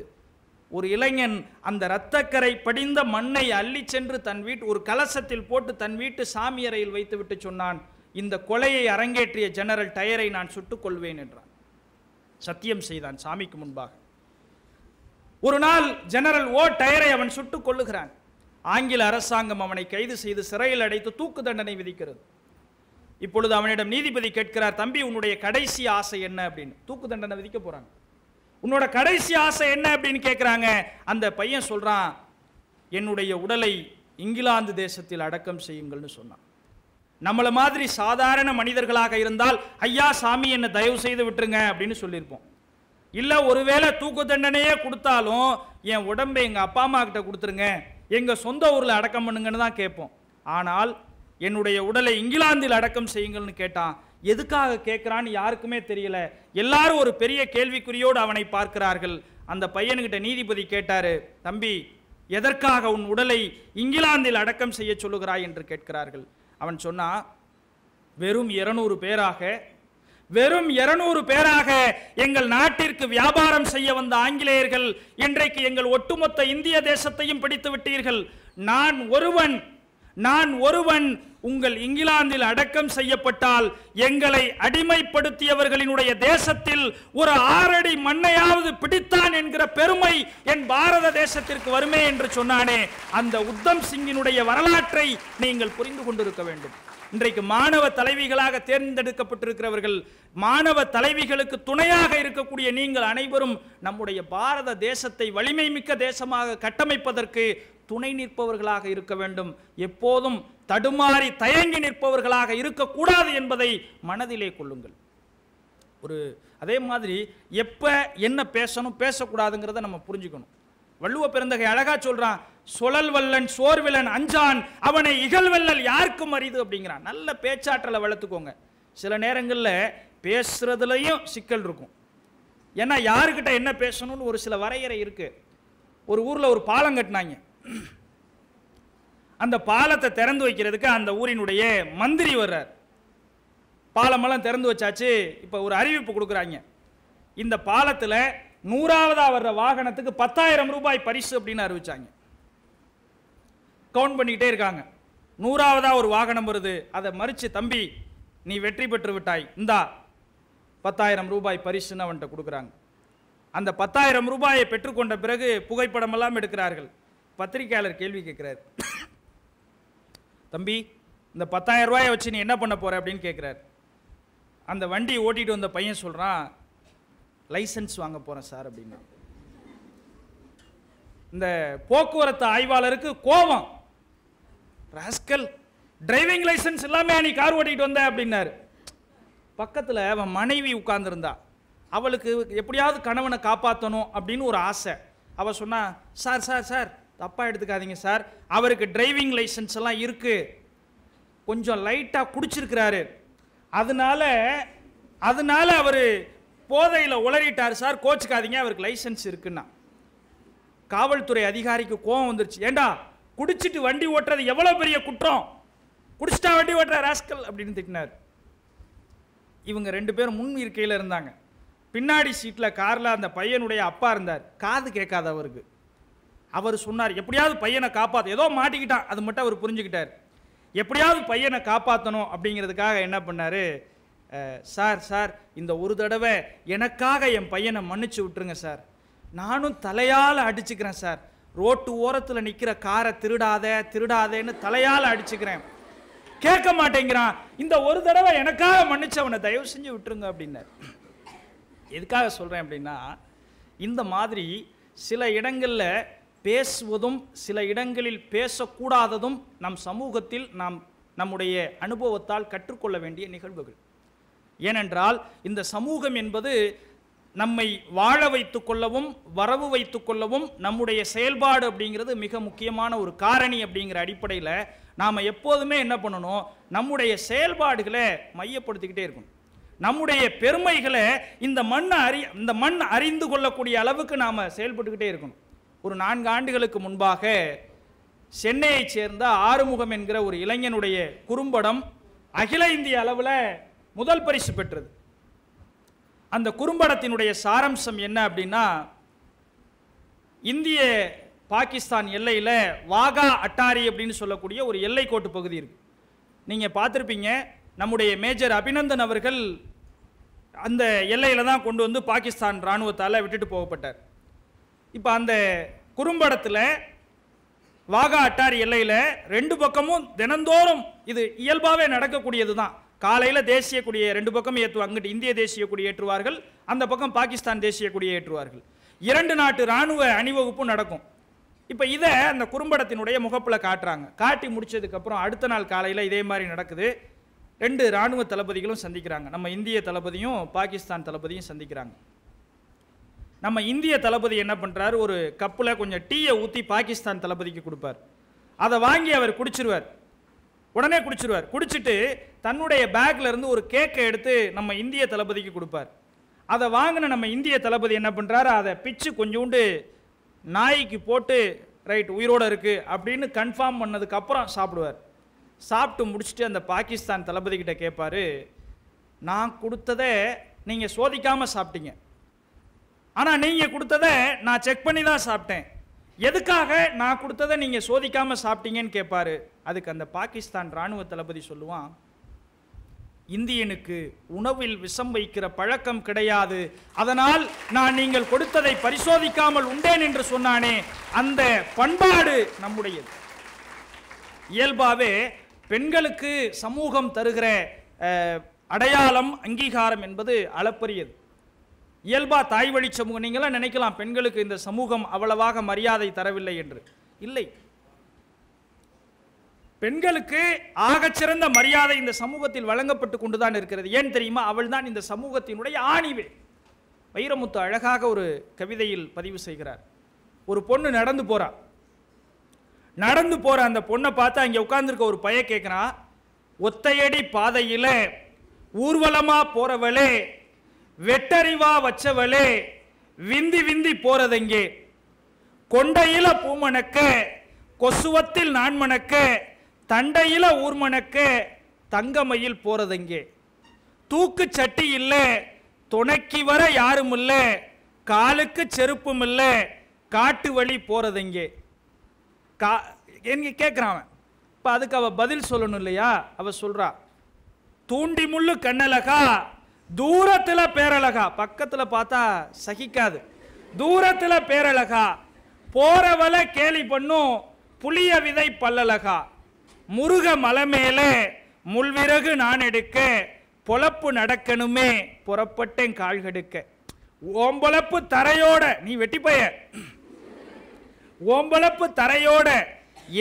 ஒரு இளைஞன் அந்த இரத்தக்கரை படிந்த மண்ணை அள்ளி சென்று தன் வீட்டு ஒரு கலசத்தில் போட்டு தன் வீட்டு சாமி அறையில் வைத்துவிட்டு சொன்னான், இந்த கொலையை அரங்கேற்றிய ஜெனரல் டயரை நான் சுட்டுக் கொள்வேன் என்றான். சத்தியம் செய்தான் சாமிக்கு முன்பாக. ஒரு நாள் ஜெனரல் ஓ டயரை அவன் சுட்டுக் கொள்ளுகிறான். ஆங்கில அரசாங்கம் அவனை கைது செய்து சிறையில் அடைத்து தூக்கு தண்டனை விதிக்கிறது. இப்பொழுது அவனிடம் நீதிபதி கேட்கிறார், தம்பி உன்னுடைய கடைசி ஆசை என்ன அப்படின்னு. தூக்கு தண்டனை விதிக்க போறாங்க. உன்னோட கடைசி ஆசை என்ன அப்படின்னு கேட்கிறாங்க. அந்த பையன் சொல்றான், என்னுடைய உடலை இங்கிலாந்து தேசத்தில் அடக்கம் செய்யுங்கள்னு சொன்னான். நம்மள மாதிரி சாதாரண மனிதர்களாக இருந்தால் ஐயா சாமி என்ன தயவு செய்து விட்டுருங்க அப்படின்னு சொல்லியிருப்போம். இல்லை ஒருவேளை தூக்கு தண்டனையே கொடுத்தாலும் என் உடம்பை எங்கள் அப்பா அம்மா கிட்ட கொடுத்துருங்க, எங்கள் சொந்த ஊரில் அடக்கம் பண்ணுங்கன்னு தான் கேட்போம். ஆனால் என்னுடைய உடலை இங்கிலாந்தில் அடக்கம் செய்யுங்கள்னு கேட்டான். எதுக்காக கேட்குறான்னு யாருக்குமே தெரியல. எல்லாரும் ஒரு பெரிய கேள்விக்குறியோடு அவனை பார்க்கிறார்கள். அந்த பையனுக்கிட்ட நீதிபதி கேட்டாரு, தம்பி எதற்காக உன் உடலை இங்கிலாந்தில் அடக்கம் செய்ய சொல்லுகிறாய் என்று கேட்கிறார்கள். அவன் சொன்னா, வெறும் 200 பேராக எங்கள் நாட்டிற்கு வியாபாரம் செய்ய வந்த ஆங்கிலேயர்கள் இன்றைக்கு எங்கள் ஒட்டுமொத்த இந்திய தேசத்தையும் பிடித்து விட்டீர்கள். நான் ஒருவன் உங்கள் இங்கிலாந்தில் அடக்கம் செய்யப்பட்டால் எங்களை அடிமைப்படுத்தியவர்களினுடைய தேசத்தில் ஒரு 6 அடி மண்ணையாவது பிடித்தான் என்கிற பெருமை என் பாரத தேசத்திற்கு வருமே என்று சொன்னானே. அந்த உத்தம் சிங்கினுடைய வரலாற்றை நீங்கள் புரிந்து கொண்டிருக்க வேண்டும். இன்றைக்கு மாணவ தலைவிகளாக தேர்ந்தெடுக்கப்பட்டிருக்கிறவர்கள், மாணவ தலைவிகளுக்கு துணையாக இருக்கக்கூடிய நீங்கள் அனைவரும் நம்முடைய பாரத தேசத்தை வலிமை மிக்க தேசமாக கட்டமைப்பதற்கு துணை நிற்பவர்களாக இருக்க வேண்டும். எப்போதும் தடுமாறி தயங்கி நிற்பவர்களாக இருக்கக்கூடாது என்பதை மனதிலே கொள்ளுங்கள். அதே மாதிரி எப்ப என்ன பேசணும் பேசக்கூடாதுங்கிறத நம்ம புரிஞ்சுக்கணும். வள்ளுவ பெருந்தகை அழகா சொல்றான், சொலல் வல்லன் சோர்விலன் அஞ்சான் அவனை இகழ்வல்லல் யாருக்கும் அரிது அப்படிங்கிறான். நல்ல பேச்சாற்றலை வளர்த்துக்கோங்க. சில நேரங்களில் பேசுறதுலையும் சிக்கல் இருக்கும். ஏன்னா யாருக்கிட்ட என்ன பேசணும்னு ஒரு சில வரையறை இருக்கு. ஒரு ஊரில் ஒரு பாலம் கட்டினாங்க. அந்த பாலத்தை திறந்து வைக்கிறதுக்கு அந்த ஊரினுடைய மந்திரி வர்றார். பாலமெல்லாம் திறந்து வச்சாச்சு, இப்போ ஒரு அறிவிப்பு கொடுக்குறாங்க. இந்த பாலத்தில் 100ஆவதா வர்ற வாகனத்துக்கு 10,000 ரூபாய் பரிசு அப்படின்னு அறிவிச்சாங்க. கவுண்ட் பண்ணிக்கிட்டே இருக்காங்க. 100ஆவதா ஒரு வாகனம் வருது, அதை மறிச்சு, தம்பி நீ வெற்றி பெற்று விட்டாய், இந்தா 10,000 ரூபாய் பரிசுன்னு அவன்கிட்ட கொடுக்குறாங்க. அந்த 10,000 ரூபாயை பெற்றுக்கொண்ட பிறகு புகைப்படமெல்லாம் எடுக்கிறார்கள். பத்திரிகையாளர் கேள்வி கேட்கிறார், தம்பி இந்த 10,000 ரூபாயை வச்சு நீ என்ன பண்ண போற அப்படின்னு கேட்கிறார். அந்த வண்டி ஓட்டிட்டு வந்த பையன் சொல்றான், லைசன்ஸ் வாங்க போறேன் சார் அப்படின்னா. இந்த போக்குவரத்து ஆய்வாளருக்கு கோபம், ராஸ்கல் டிரைவிங் லைசன்ஸ் இல்லாம நீ கார் ஓட்டிட்டு வந்த அப்படின்னாரு. பக்கத்தில் அவன் மனைவி உட்கார்ந்துருந்தா. அவளுக்கு எப்படியாவது கணவனை காப்பாற்றணும் அப்படின்னு ஒரு ஆசை. அவள் சொன்னா, சார் சார் சார் தப்பாக எடுத்துக்காதீங்க சார், அவருக்கு டிரைவிங் லைசன்ஸ் எல்லாம் இருக்கு, கொஞ்சம் லைட்டாக குடிச்சிருக்கிறாரு, அதனால அவர் போதையில் உளறிட்டார் சார், கோச்சுக்காதீங்க, அவருக்கு லைசன்ஸ் இருக்குன்னா. காவல்துறை அதிகாரிக்கு கோபம் வந்துருச்சு. ஏண்டா குடிச்சிட்டு வண்டி ஓட்டுறது எவ்வளோ பெரிய குற்றம், குடிச்சிட்டா வண்டி ஓட்டுற ராஸ்கல் அப்படின்னு திட்டினார். இவங்க 2 பேரும் முன் இருக்கையில் இருந்தாங்க. பின்னாடி சீட்டில் காரில் அந்த பையனுடைய அப்பா இருந்தார். காது கேட்காத அவருக்கு. அவர் சொன்னார், எப்படியாவது பையனை காப்பாற்ற, ஏதோ மாட்டிக்கிட்டான் அது மட்டும் அவர் புரிஞ்சுக்கிட்டார். எப்படியாவது பையனை காப்பாற்றணும் அப்படிங்கிறதுக்காக என்ன பண்ணார், சார் சார் இந்த ஒரு தடவை எனக்காக என் பையனை மன்னிச்சு விட்டுருங்க சார், நானும் தலையால் அடிச்சுக்கிறேன் சார், ரோட்டு ஓரத்தில் நிற்கிற காரை திருடாதேன்னு தலையால் அடிச்சுக்கிறேன், கேட்க மாட்டேங்கிறான், இந்த ஒரு தடவை எனக்காக மன்னிச்சு அவனை தயவு செஞ்சு விட்டுருங்க அப்படின்னார். எதுக்காக சொல்கிறேன் அப்படின்னா, இந்த மாதிரி சில இடங்களில் பேசுவதும் சில இடங்களில் பேசக்கூடாததும் நம் சமூகத்தில் நாம் நம்முடைய அனுபவத்தால் கற்றுக்கொள்ள வேண்டிய நிகழ்வுகள். ஏனென்றால் இந்த சமூகம் என்பது நம்மை வாழ வைத்துக் கொள்ளவும் வரவு வைத்துக் கொள்ளவும் நம்முடைய செயல்பாடு அப்படிங்கிறது மிக முக்கியமான ஒரு காரணி. அப்படிங்கிற அடிப்படையில் நாம் எப்போதுமே என்ன பண்ணணும், நம்முடைய செயல்பாடுகளை மையப்படுத்திக்கிட்டே இருக்கணும். நம்முடைய பெருமைகளை இந்த மண் அறிந்து கொள்ளக்கூடிய அளவுக்கு நாம் செயல்பட்டுக்கிட்டே இருக்கணும். ஒரு 4 ஆண்டுகளுக்கு முன்பாக சென்னையைச் சேர்ந்த ஆறுமுகம் என்கிற ஒரு இளைஞனுடைய குறும்படம் அகில இந்திய அளவில் முதல் பரிசு பெற்றது. அந்த குறும்படத்தினுடைய சாராம்சம் என்ன அப்படின்னா, இந்திய பாகிஸ்தான் எல்லையில் வாகா அட்டாரி அப்படின்னு சொல்லக்கூடிய ஒரு எல்லை கோட்டு பகுதி இருக்கு. நீங்கள் பார்த்துருப்பீங்க, நம்முடைய மேஜர் அபிநந்தன் அவர்கள் அந்த எல்லையில் தான் கொண்டு வந்து பாகிஸ்தான் இராணுவத்தால் விட்டுட்டு போகப்பட்டார். இப்போ அந்த குறும்படத்தில் வாகா அட்டாரி எல்லையில் 2 பக்கமும் தினந்தோறும் இது இயல்பாகவே நடக்கக்கூடியது தான். காலையில் தேசிய கொடியை 2 பக்கம் ஏற்றுவாங்க. அங்கிட்டு இந்திய தேசிய கொடி ஏற்றுவார்கள், அந்த பக்கம் பாகிஸ்தான் தேசிய கொடியை ஏற்றுவார்கள். 2 நாட்டு இராணுவ அணிவகுப்பும் நடக்கும். இப்போ இதை அந்த குறும்படத்தினுடைய முகப்பில் காட்டுறாங்க. காட்டி முடிச்சதுக்கப்புறம் அடுத்த நாள் காலையில் இதே மாதிரி நடக்குது. 2 இராணுவ தளபதிகளும் சந்திக்கிறாங்க. நம்ம இந்திய தளபதியும் பாகிஸ்தான் தளபதியும் சந்திக்கிறாங்க. நம்ம இந்திய தளபதி என்ன பண்ணுறாரு, ஒரு கப்பில் கொஞ்சம் டீயை ஊற்றி பாகிஸ்தான் தளபதிக்கு கொடுப்பார். அதை வாங்கி அவர் குடிச்சிருவார், உடனே குடிச்சிருவார். குடிச்சிட்டு தன்னுடைய பேக்ல இருந்து ஒரு கேக்கை எடுத்து நம்ம இந்திய தளபதிக்கு கொடுப்பார். அதை வாங்கின நம்ம இந்திய தளபதி என்ன பண்ணுறாரு, அதை பிச்சு கொஞ்சோண்டு நாய்க்கு போட்டு ரைட் உயிரோடு இருக்குது அப்படின்னு கன்ஃபார்ம் பண்ணதுக்கப்புறம் சாப்பிடுவார். சாப்பிட்டு முடிச்சுட்டு அந்த பாகிஸ்தான் தளபதிக்கிட்ட கேட்பார், நான் கொடுத்ததை நீங்கள் சோதிக்காமல் சாப்பிட்டீங்க, ஆனால் நீங்கள் கொடுத்ததை நான் செக் பண்ணி தான் சாப்பிட்டேன், எதுக்காக நான் கொடுத்ததை நீங்கள் சோதிக்காமல் சாப்பிட்டீங்கன்னு கேட்பாரு. அதுக்கு அந்த பாகிஸ்தான் இராணுவ தளபதி சொல்லுவான், இந்தியனுக்கு உணவில் விஷம் வைக்கிற பழக்கம் கிடையாது, அதனால் நான் நீங்கள் கொடுத்ததை பரிசோதிக்காமல் உண்டேன் என்று சொன்னானே, அந்த பண்பாடு நம்முடையது. இயல்பாகவே பெண்களுக்கு சமூகம் தருகிற அடையாளம் அங்கீகாரம் என்பது அளப்பரியது. இயல்பா தாய் வழி சமூகம், நீங்களாம் நினைக்கலாம் பெண்களுக்கு இந்த சமூகம் அவ்வளவாக மரியாதை தரவில்லை என்று. இல்லை, பெண்களுக்கு ஆகச்சிறந்த மரியாதை இந்த சமூகத்தில் வழங்கப்பட்டு கொண்டுதான் இருக்கிறது. ஏன் தெரியுமா, அவள் தான் இந்த சமூகத்தினுடைய ஆணிவே. வைரமுத்து அழகாக ஒரு கவிதையில் பதிவு செய்கிறார். ஒரு பொண்ணு நடந்து போற அந்த பொண்ணை பார்த்து அங்கே உட்கார்ந்துருக்க ஒரு பைய கேட்கிறான், ஒத்தையடி பாதையில ஊர்வலமா போறவளே, வெட்டறிவா வச்சவளே, விந்தி விந்தி போறதெங்கே, கொண்டையில பூமணக்க கொசுவத்தில் நான் மணக்க, தண்டையில ஊர்மணக்க தங்கமயில் போறதெங்கே, தூக்கு சட்டி இல்ல துணைக்கு வர யாரும் இல்ல, காலுக்கு செருப்பும் இல்ல, காட்டு வழி போறதெங்கே கேட்கிறான். இப்ப அதுக்கு அவ பதில் சொல்லணும் இல்லையா? அவ சொல்றா, தூண்டி முள்ளு கண்ணலகா தூரத்துல பேரழகா, பக்கத்துல பார்த்தா சகிக்காது, தூரத்துல பேரழகா, போறவளை கேலி பண்ணும் புளிய விதை பல்லழகா, முருக மலை மேல முள்விறகு நான் எடுக்க, பொழப்பு நடக்கணுமே புறப்பட்டேன் கால்கெடுக்க, ஓம்பளப்பு தரையோட நீ வெட்டிப்பைய, ஓம்பளப்பு தரையோட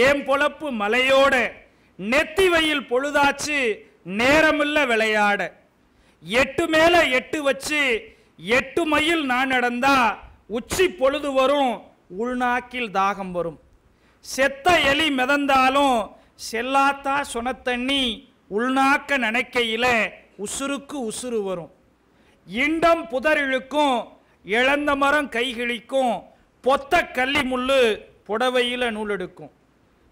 ஏன் பொழப்பு மலையோட, நெத்தி வெயில் பொழுதாச்சு நேரமில்ல விளையாட, 8 மேல 8 வச்சு 8 மைல் நான் நடந்தா உச்சி பொழுது வரும் உள்நாக்கில் தாகம் வரும், செத்த எலி மிதந்தாலும் செல்லாத்தா சொனத்தண்ணி உள்நாக்க நினைக்கையில உசுருக்கு உசுறு வரும், இண்டம் புதரிழுக்கும் இழந்த மரம் கைகிழிக்கும், பொத்த கள்ளி முள்ளு புடவையில நூல் எடுக்கும்,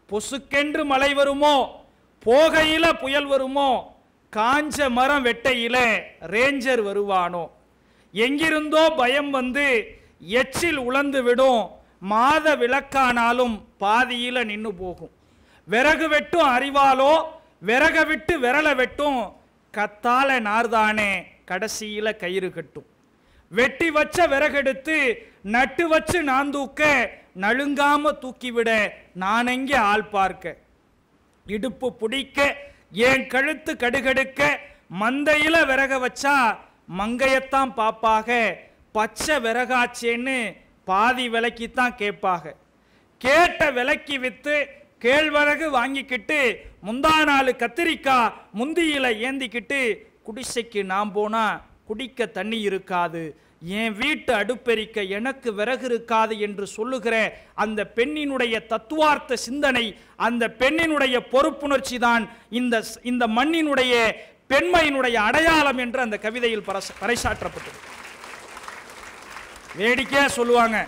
பொசுக்கென்று மழை வருமோ போகையில புயல் வருமோ, காஞ்ச மரம் வெட்டையில ரேஞ்சர் வருவானோ, எங்கிருந்தோ பயம் வந்து எச்சில் உலர்ந்து விடும், மாத விளக்கானாலும் பாதியில நின்று போகும், விறகு வெட்டும் அறிவாலோ விறக விட்டு விரல வெட்டும், கத்தால நார்தானே கடைசியில கயிறு கட்டும், வெட்டி வச்ச விறகெடுத்து நட்டு வச்சு நான் தூக்க, நழுங்காம தூக்கிவிட நான் எங்கே ஆள் பார்க்க, இடுப்பு பிடிக்க ஏன் கழுத்து கடுகடுக்க, மந்தையில விறக வச்சா மங்கையத்தான் பாப்பாக, பச்சை விறகாச்சேன்னு பாதி விலைக்குத்தான் கேட்பாக, கேட்ட விலைக்கு வித்து கேழ்வரகு வாங்கிக்கிட்டு முந்தா நாள் கத்திரிக்காய் முந்தியில ஏந்திக்கிட்டு, குடிசைக்கு நாம் போனா குடிக்க தண்ணி இருக்காது, என் வீட்டு அடுப்பெரிக்க எனக்கு விறகு இருக்காது என்று சொல்லுகிற அந்த பெண்ணினுடைய தத்துவார்த்த சிந்தனை, அந்த பெண்ணினுடைய பொறுப்புணர்ச்சி தான் இந்த மண்ணினுடைய பெண்மையினுடைய அடையாளம் என்று அந்த கவிதையில் பறைசாற்றப்பட்டது. வேடிக்கையா சொல்லுவாங்க,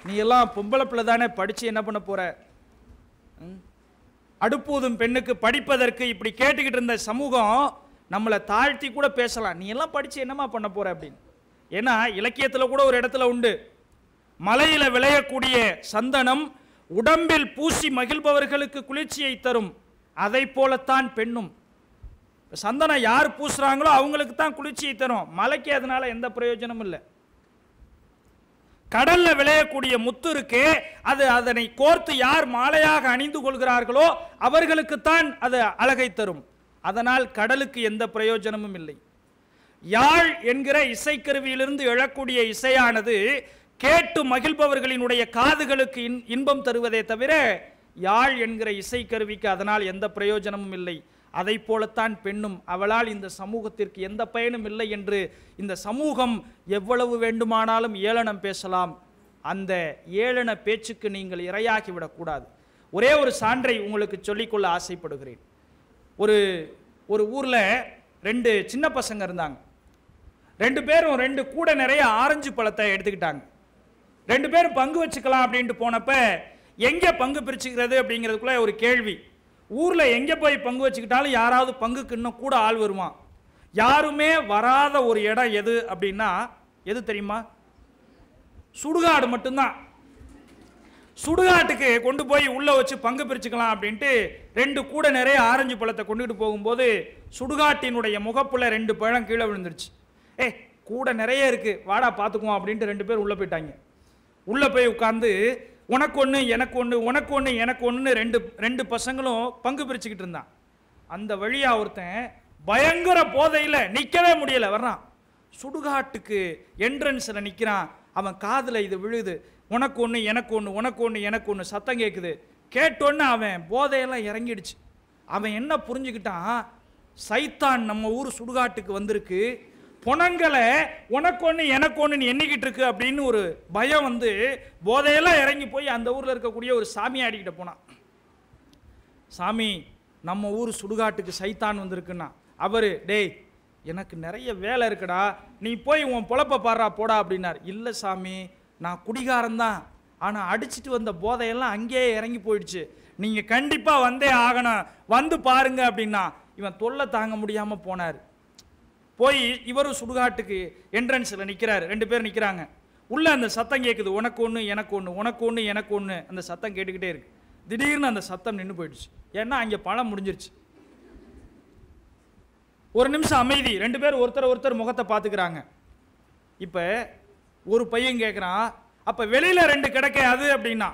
நீ எல்லாம் பொம்பளை பிள்ளை தானே, படிச்சு என்ன பண்ண போற, அடுப்பூதும் பெண்ணுக்கு படிப்பதற்கு இப்படி கேட்டுக்கிட்டு இருந்த சமூகம் நம்மளை தாழ்த்தி கூட பேசலாம், நீ எல்லாம் படிச்சு என்னமா பண்ண போற அப்படின்னு. ஏன்னா இலக்கியத்தில் கூட ஒரு இடத்துல உண்டு, மலையில விளையக்கூடிய சந்தனம் உடம்பில் பூசி மகிழ்பவர்களுக்கு குளிர்ச்சியை தரும், அதை போலத்தான் பெண்ணும். சந்தனம் யார் பூசுறாங்களோ அவங்களுக்கு தான் குளிர்ச்சியை தரும், மலைக்கு அதனால எந்த பிரயோஜனமும் இல்லை. கடல்ல விளையக்கூடிய முத்து இருக்கு, அது அதனை கோர்த்து யார் மாலையாக அணிந்து கொள்கிறார்களோ அவர்களுக்குத்தான் அது அழகை தரும். அதனால் கடலுக்கு எந்த பிரயோஜனமும் இல்லை. யாழ் என்கிற இசைக்கருவியிலிருந்து எழக்கூடிய இசையானது கேட்டு மகிழ்பவர்களினுடைய காதுகளுக்கு இன்பம் தருவதே தவிர யாழ் என்கிற இசைக்கருவிக்கு அதனால் எந்த பிரயோஜனமும் இல்லை. அதை போலத்தான் பெண்ணும், அவளால் இந்த சமூகத்திற்கு எந்த பயனும் இல்லை என்று இந்த சமூகம் எவ்வளவு வேண்டுமானாலும் ஏளனம் பேசலாம். அந்த ஏளன பேச்சுக்கு நீங்கள் இரையாகிவிடக்கூடாது. ஒரே ஒரு சான்றை உங்களுக்கு சொல்லிக்கொள்ள ஆசைப்படுகிறேன். ஒரு ஊரில் 2 சின்ன பசங்க இருந்தாங்க. 2 பேரும் 2 கூட நிறைய ஆரஞ்சு பழத்தை எடுத்துக்கிட்டாங்க. 2 பேரும் பங்கு வச்சுக்கலாம் அப்படின்ட்டு போனப்ப எங்கே பங்கு பிரிச்சுக்கிறது அப்படிங்கிறதுக்குள்ள ஒரு கேள்வி. ஊரில் எங்கே போய் பங்கு வச்சுக்கிட்டாலும் யாராவது பங்குக்கு இன்னும் கூட ஆள் வருவான். யாருமே வராத ஒரு இடம் எது அப்படின்னா எது தெரியுமா? சுடுகாடு மட்டும்தான். சுடுகாட்டுக்கு கொண்டு போய் உள்ளே வச்சு பங்கு பிரிச்சுக்கலாம் அப்படின்ட்டு 2 கூட நிறைய ஆரஞ்சு பழத்தை கொண்டுகிட்டு போகும்போது சுடுகாட்டினுடைய முகப்புல 2 பழம் கீழே விழுந்துருச்சு. கூட நிறைய இருக்கு, வாடா பார்த்துக்குவோம் அப்படின்ட்டு 2 பேர் உள்ளே போயிட்டாங்க. உள்ளே போய் உட்கார்ந்து உனக்கு ஒன்று எனக்கு ஒன்று, உனக்கு ஒன்று எனக்கு ஒன்று 2 பசங்களும் பங்கு பிரிச்சுக்கிட்டு இருந்தான். அந்த வழியா ஒருத்தன் பயங்கர போதையில் நிற்கவே முடியல வர்றான். சுடுகாட்டுக்கு என்ட்ரன்ஸில் நிற்கிறான். அவன் காதில் இது விழுது, உனக்கு ஒன்று எனக்கு ஒன்று, உனக்கு ஒன்று எனக்கு ஒன்று சத்தம் கேட்குது. கேட்டோன்னு அவன் போதையெல்லாம் இறங்கிடுச்சு. அவன் என்ன புரிஞ்சுக்கிட்டான், சைத்தான் நம்ம ஊர் சுடுகாட்டுக்கு வந்திருக்கு, பொணங்களை உனக்கு ஒன்று எனக்கு ஒன்று எண்ணிக்கிட்டு இருக்கு அப்படின்னு ஒரு பயம் வந்து போதையெல்லாம் இறங்கி போய் அந்த ஊரில் இருக்கக்கூடிய ஒரு சாமியாடிக்கிட்ட போனான். சாமி, நம்ம ஊர் சுடுகாட்டுக்கு சைத்தான் வந்திருக்குன்னா அவர், டேய் எனக்கு நிறைய வேலை இருக்குடா, நீ போய் உன் பொழப்ப பாடுறா போடா அப்படின்னார். இல்லை சாமி, நான் குடிகாரன்தான், ஆனால் அடிச்சுட்டு வந்த போதையெல்லாம் அங்கேயே இறங்கி போயிடுச்சு, நீங்கள் கண்டிப்பாக வந்தே ஆகணும், வந்து பாருங்க அப்படின்னா இவன் தொல்லை தாங்க முடியாமல் போனார். போய் இவரும் சுடுகாட்டுக்கு என்ட்ரன்ஸில் நிற்கிறார். 2 பேர் நிற்கிறாங்க. உள்ளே அந்த சத்தம் கேட்குது, உனக்கு ஒன்று எனக்கு ஒன்று, உனக்கு ஒன்று எனக்கு ஒன்று. அந்த சத்தம் கேட்டுக்கிட்டே இருக்கு. திடீர்னு அந்த சத்தம் நின்று போயிடுச்சு. ஏன்னா அங்கே பழம் முடிஞ்சிருச்சு. ஒரு நிமிஷம் அமைதி. 2 பேர் ஒருத்தர் முகத்தை பார்த்துக்கிறாங்க. இப்போ ஒரு பையன் கேட்குறான், அப்போ வெளியில் 2 கிடைக்க அது அப்படின்னா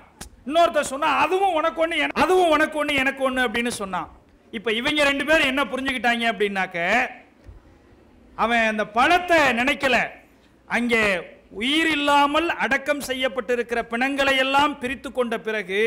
இன்னொருத்தர் சொன்னா அதுவும் உனக்கு ஒன்று, அதுவும் உனக்கு ஒன்று எனக்கு ஒன்று அப்படின்னு சொன்னான். இப்போ இவங்க 2 பேரும் என்ன புரிஞ்சுக்கிட்டாங்க அப்படின்னாக்க, அவன் அந்த பழத்தை நினைக்கல, அங்கே உயிர் இல்லாமல் அடக்கம் செய்யப்பட்டிருக்கிற பிணங்களை எல்லாம் பிரித்து கொண்ட பிறகு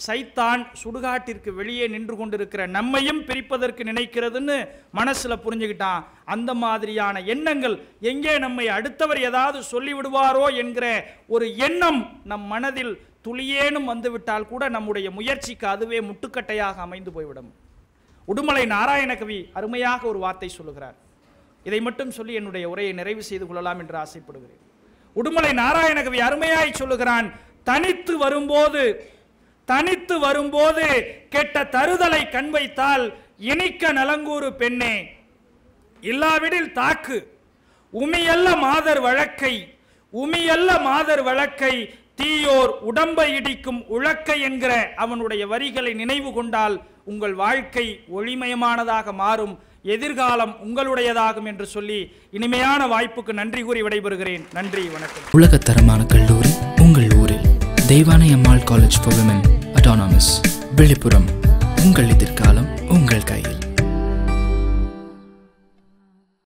சைத்தான் சுடுகாட்டிற்கு வெளியே நின்று கொண்டிருக்கிற நம்மையும் பிரிப்பதற்கு நினைக்கிறதுன்னு மனசுல புரிஞ்சுக்கிட்டான். அந்த மாதிரியான எண்ணங்கள், எங்கே நம்மை அடுத்தவர் ஏதாவது சொல்லிவிடுவாரோ என்கிற ஒரு எண்ணம் நம் மனதில் துளியேனும் வந்துவிட்டால் கூட நம்முடைய முயற்சிக்கு அதுவே முட்டுக்கட்டையாக அமைந்து போய்விடும். உடுமலை நாராயணகவி அருமையாக ஒரு வார்த்தை சொல்லுகிறார். இதை மட்டும் சொல்லி என்னுடைய உரையை நிறைவு செய்து கொள்ளலாம் என்று ஆசைப்படுகிறேன். உடுமலை நாராயணகவி அருமையாய் சொல்லுகிறான், தனித்து வரும்போது கெட்ட தருதலை கண் வைத்தால் இனிக்க நலங்கூறு பெண்ணே, இல்லாவிடில் தாக்கு உமியல்ல மாதர் வழக்கை தீயோர் உடம்பை இடிக்கும் உழக்கை என்கிற அவனுடைய வரிகளை நினைவு கொண்டால் உங்கள் வாழ்க்கை ஒளிமயமானதாக மாறும், எதிர்காலம் உங்களுடையதாகும் என்று சொல்லி இனிமையான வாய்ப்புக்கு நன்றி கூறி விடைபெறுகிறேன். நன்றி, வணக்கம்.
உலகத்தரமான கல்லூரி உங்கள் ஊரில். Deivanai Ammal college for women, autonomous, Villupuram. உங்கள் எதிர்காலம் உங்கள் கையில்.